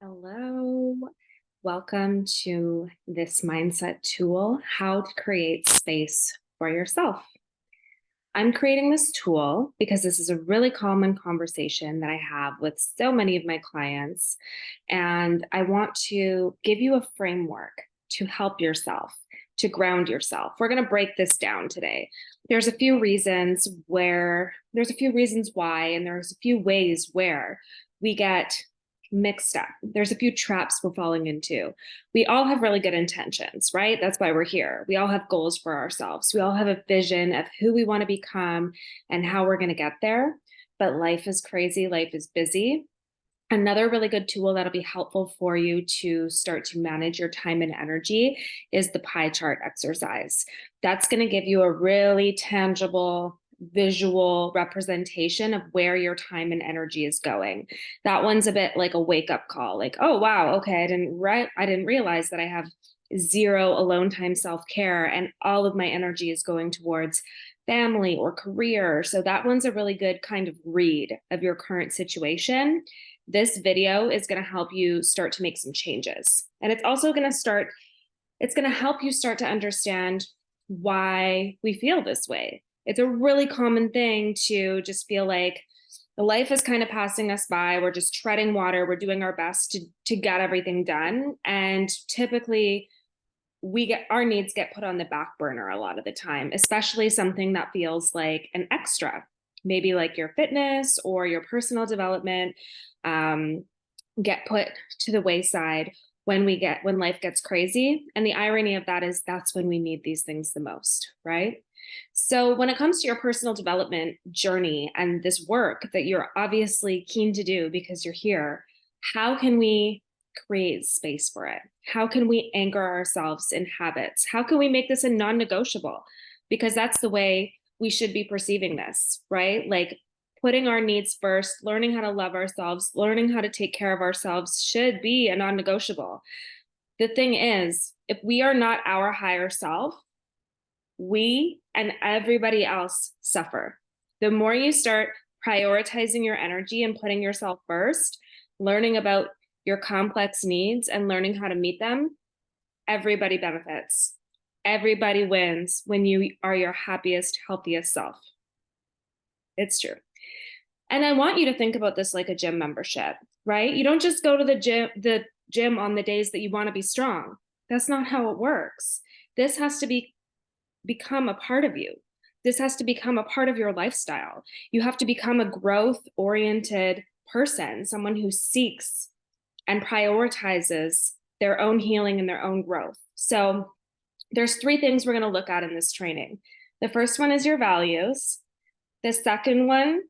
Hello. Welcome to this mindset tool, how to create space for yourself. I'm creating this tool because this is a really common conversation that I have with so many of my clients. And I want to give you a framework to help yourself, to ground yourself. We're going to break this down today. There's a few reasons why, and there's a few ways where we get mixed up. There's a few traps we're falling into. We all have really good intentions, right? That's why we're here. We all have goals for ourselves. We all have a vision of who we want to become and how we're going to get there. But life is crazy, life is busy. Another really good tool that'll be helpful for you to start to manage your time and energy is the pie chart exercise. That's going to give you a really tangible visual representation of where your time and energy is going. That one's a bit like a wake up call, like, oh wow, okay, I didn't realize that I have zero alone time self-care and all of my energy is going towards family or career. So that one's a really good kind of read of your current situation. This video is going to help you start to make some changes. And it's also going to help you start to understand why we feel this way. It's a really common thing to just feel like the life is kind of passing us by. We're just treading water. We're doing our best to get everything done. And typically our needs get put on the back burner a lot of the time, especially something that feels like an extra, maybe like your fitness or your personal development, um, get put to the wayside when life gets crazy. And the irony of that is that's when we need these things the most, right? So when it comes to your personal development journey and this work that you're obviously keen to do because you're here, how can we create space for it? How can we anchor ourselves in habits? How can we make this a non-negotiable? Because that's the way we should be perceiving this, right? Like putting our needs first, learning how to love ourselves, learning how to take care of ourselves should be a non-negotiable. The thing is, if we are not our higher self, we and everybody else suffer. The more you start prioritizing your energy and putting yourself first, learning about your complex needs and learning how to meet them, everybody benefits. Everybody wins when you are your happiest, healthiest self. It's true. And I want you to think about this like a gym membership, right? You don't just go to the gym on the days that you want to be strong. That's not how it works. This has to become a part of you. This has to become a part of your lifestyle. You have to become a growth oriented person, someone who seeks and prioritizes their own healing and their own growth. So there's three things we're going to look at in this training. The first one is your values. The second one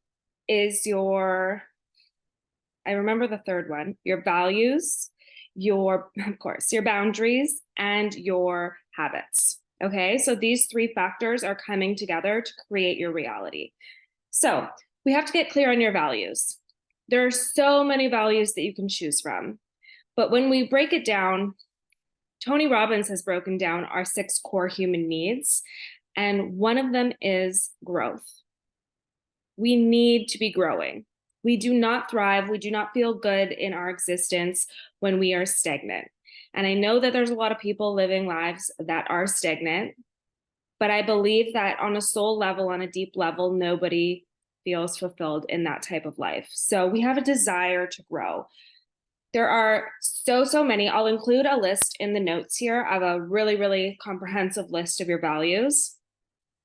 is I remember the third one, your values, of course, your boundaries and your habits. Okay, so these three factors are coming together to create your reality. So we have to get clear on your values. There are so many values that you can choose from. But when we break it down, Tony Robbins has broken down our 6 core human needs, and one of them is growth. We need to be growing. We do not thrive, we do not feel good in our existence when we are stagnant. And I know that there's a lot of people living lives that are stagnant, but I believe that on a soul level, on a deep level, nobody feels fulfilled in that type of life. So we have a desire to grow. There are so many. I'll include a list in the notes here of a really, really comprehensive list of your values.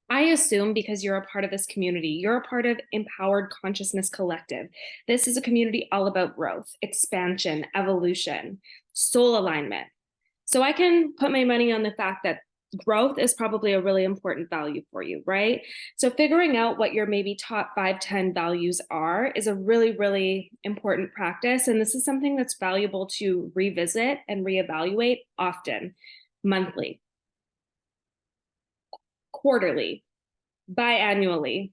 I assume because you're a part of this community, you're a part of Empowered Consciousness Collective. This is a community all about growth, expansion, evolution, soul alignment. So I can put my money on the fact that growth is probably a really important value for you, right? So figuring out what your maybe top 5, 10 values are is a really, really important practice. And this is something that's valuable to revisit and reevaluate often, monthly, quarterly, biannually,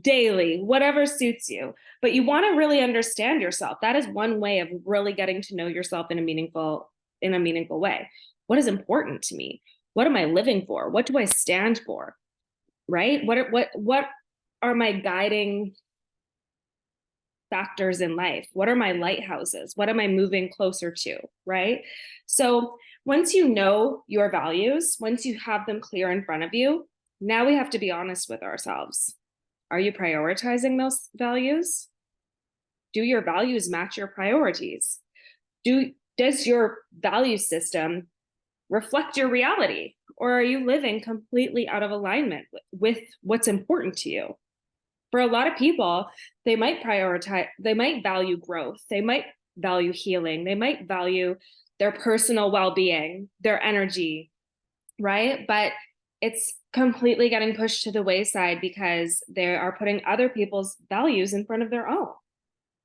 daily, whatever suits you. But you want to really understand yourself. That is one way of really getting to know yourself in a meaningful way. What is important to me? What am I living for? What do I stand for? Right? What are my guiding factors in life? What are my lighthouses? What am I moving closer to, right? So once you know your values, once you have them clear in front of you, now we have to be honest with ourselves. Are you prioritizing those values? Do your values match your priorities? Does your value system reflect your reality? Or are you living completely out of alignment with what's important to you? For a lot of people, they might value growth, they might value healing, they might value their personal well-being, their energy, right? But it's completely getting pushed to the wayside because they are putting other people's values in front of their own.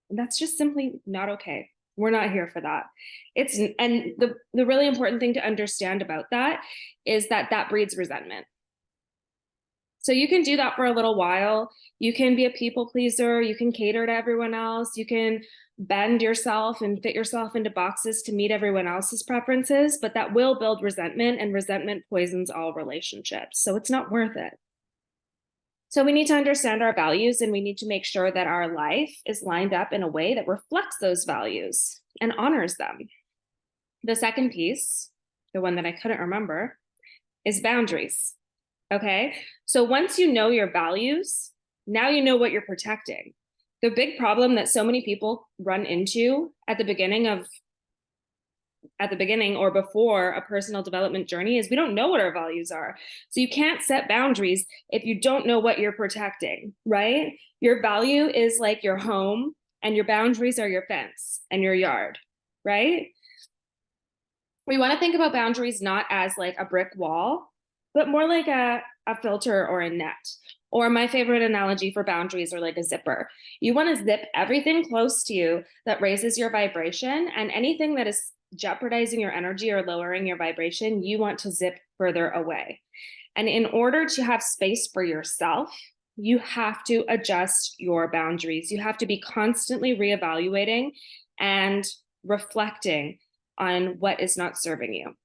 And that's just simply not okay. We're not here for that. And the really important thing to understand about that is that that breeds resentment. So you can do that for a little while. You can be a people pleaser. You can cater to everyone else. You can bend yourself and fit yourself into boxes to meet everyone else's preferences, but that will build resentment, and resentment poisons all relationships. So it's not worth it. So we need to understand our values, and we need to make sure that our life is lined up in a way that reflects those values and honors them. The second piece, the one that I couldn't remember, is boundaries. Okay. So once you know your values, now you know what you're protecting. The big problem that so many people run into at the beginning or before a personal development journey is we don't know what our values are. So you can't set boundaries if you don't know what you're protecting, right? Your value is like your home, and your boundaries are your fence and your yard, right? We want to think about boundaries not as like a brick wall, but more like a filter or a net. Or my favorite analogy for boundaries are like a zipper. You want to zip everything close to you that raises your vibration, and anything that is jeopardizing your energy or lowering your vibration, you want to zip further away. And in order to have space for yourself, you have to adjust your boundaries. You have to be constantly reevaluating and reflecting on what is not serving you.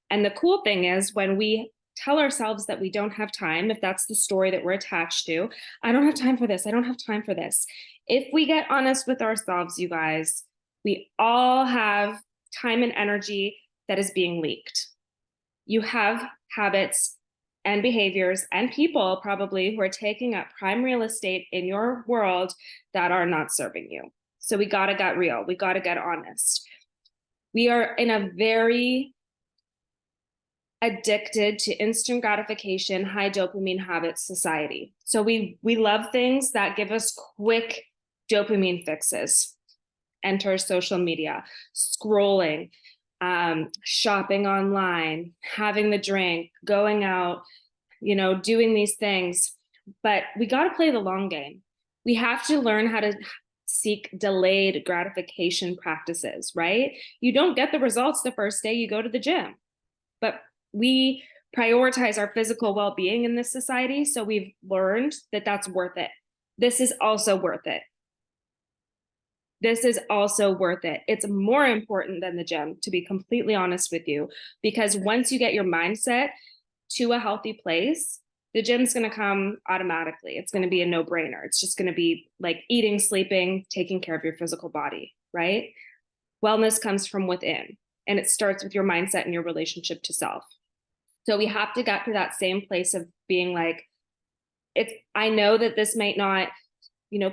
And the cool thing is, when we tell ourselves that we don't have time, if that's the story that we're attached to, I don't have time for this, I don't have time for this. If we get honest with ourselves, you guys, we all have time and energy that is being leaked. You have habits and behaviors and people probably who are taking up prime real estate in your world that are not serving you. So we got to get real. We got to get honest. We are in a very addicted to instant gratification, high dopamine habits society. So we love things that give us quick dopamine fixes. Enter social media, scrolling, shopping online, having the drink, going out, doing these things. But we got to play the long game. We have to learn how to seek delayed gratification practices, right? You don't get the results the first day you go to the gym, but we prioritize our physical well-being in this society. So we've learned that that's worth it. This is also worth it. This is also worth it. It's more important than the gym, to be completely honest with you, because once you get your mindset to a healthy place, the gym's going to come automatically. It's going to be a no-brainer. It's just going to be like eating, sleeping, taking care of your physical body, right? Wellness comes from within, and it starts with your mindset and your relationship to self. So we have to get to that same place of being like, I know that this might not,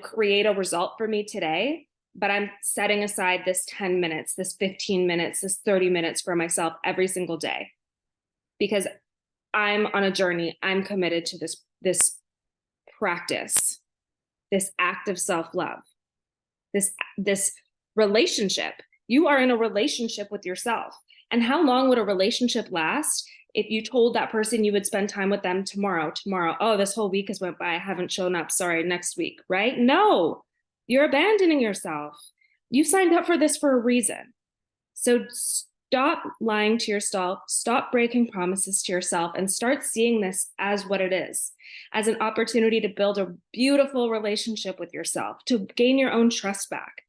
create a result for me today, but I'm setting aside this 10 minutes, this 15 minutes, this 30 minutes for myself every single day, because I'm on a journey. I'm committed to this practice, this act of self-love, this relationship. You are in a relationship with yourself. And how long would a relationship last if you told that person you would spend time with them tomorrow? Oh, this whole week has went by, I haven't shown up, sorry, next week, right? No, you're abandoning yourself. You signed up for this for a reason. So stop lying to yourself, stop breaking promises to yourself, and start seeing this as what it is, as an opportunity to build a beautiful relationship with yourself, to gain your own trust back,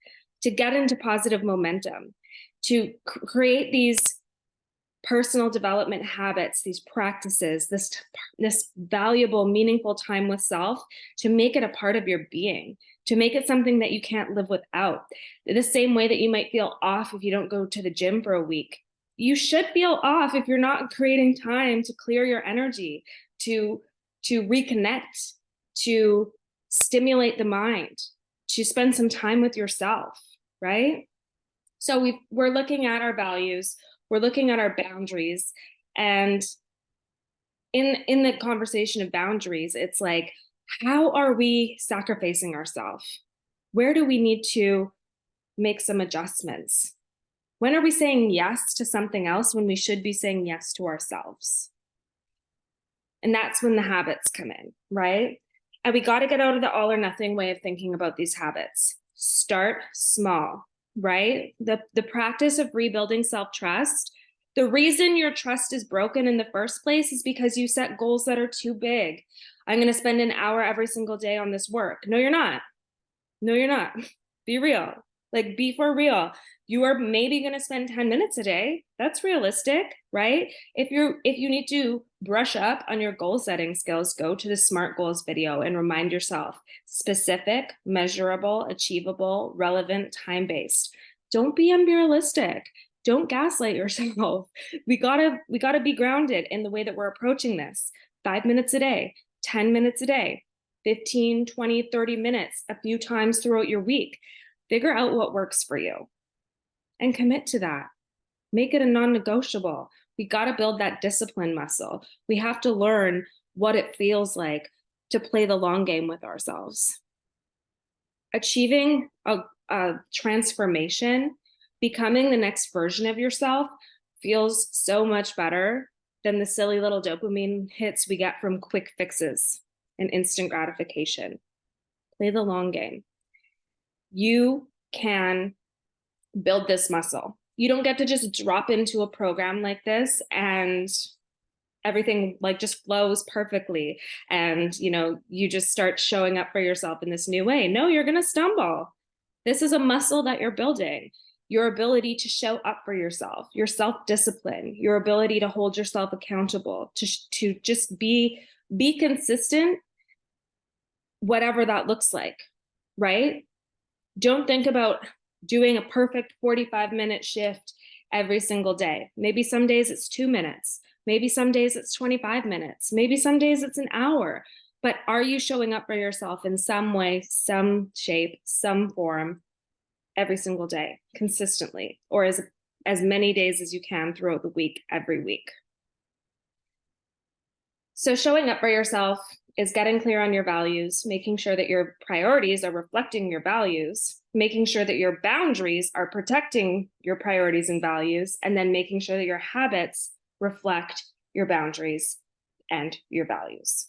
to get into positive momentum, to create these personal development habits, these practices, this valuable, meaningful time with self, to make it a part of your being, to make it something that you can't live without. The same way that you might feel off if you don't go to the gym for a week. You should feel off if you're not creating time to clear your energy, to reconnect, to stimulate the mind, to spend some time with yourself, right? So we're looking at our values, we're looking at our boundaries, and in the conversation of boundaries, it's like, how are we sacrificing ourselves? Where do we need to make some adjustments? When are we saying yes to something else when we should be saying yes to ourselves? And that's when the habits come in, right? And we got to get out of the all or nothing way of thinking about these habits. Start small, right? The practice of rebuilding self-trust. The reason your trust is broken in the first place is because you set goals that are too big. I'm going to spend an hour every single day on this work. No, you're not. No, you're not. Be real. Like, be for real. You are maybe going to spend 10 minutes a day. That's realistic, right? If you need to brush up on your goal setting skills, go to the SMART goals video and remind yourself: specific, measurable, achievable, relevant, time-based. Don't be unrealistic. Don't gaslight yourself. We gotta be grounded in the way that we're approaching this. 5 minutes a day, 10 minutes a day, 15, 20, 30 minutes a few times throughout your week. Figure out what works for you and commit to that. Make it a non-negotiable. We got to build that discipline muscle. We have to learn what it feels like to play the long game with ourselves. Achieving a transformation, becoming the next version of yourself, feels so much better than the silly little dopamine hits we get from quick fixes and instant gratification. Play the long game. You can build this muscle. You don't get to just drop into a program like this and everything like just flows perfectly and you just start showing up for yourself in this new way. No, you're going to stumble. This is a muscle that you're building. Your ability to show up for yourself, your self-discipline, your ability to hold yourself accountable, to just be consistent, whatever that looks like, right? Don't think about doing a perfect 45-minute shift every single day. Maybe some days it's 2 minutes. Maybe some days it's 25 minutes. Maybe some days it's an hour. But are you showing up for yourself in some way, some shape, some form every single day, consistently, or as many days as you can throughout the week, every week? So showing up for yourself is getting clear on your values, making sure that your priorities are reflecting your values, making sure that your boundaries are protecting your priorities and values, and then making sure that your habits reflect your boundaries and your values.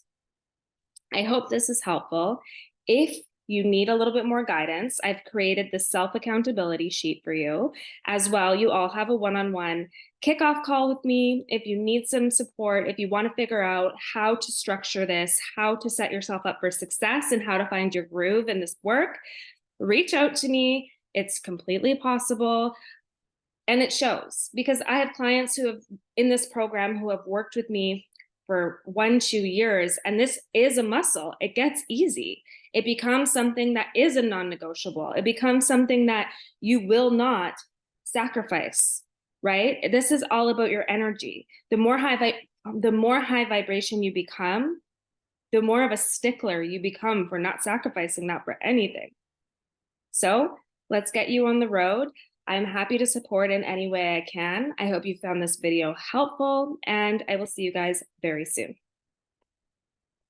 I hope this is helpful. If you need a little bit more guidance, I've created the self-accountability sheet for you. As well, you all have a one-on-one kickoff call with me. If you need some support, if you want to figure out how to structure this, how to set yourself up for success, and how to find your groove in this work, reach out to me. It's completely possible. And it shows, because I have clients who have in this program who have worked with me for 1-2 years, and this is a muscle. It gets easy. It becomes something that is a non-negotiable. It becomes something that you will not sacrifice, right? This is all about your energy. The more high vibration you become, the more of a stickler you become for not sacrificing that for anything. So let's get you on the road. I'm happy to support in any way I can. I hope you found this video helpful, and I will see you guys very soon.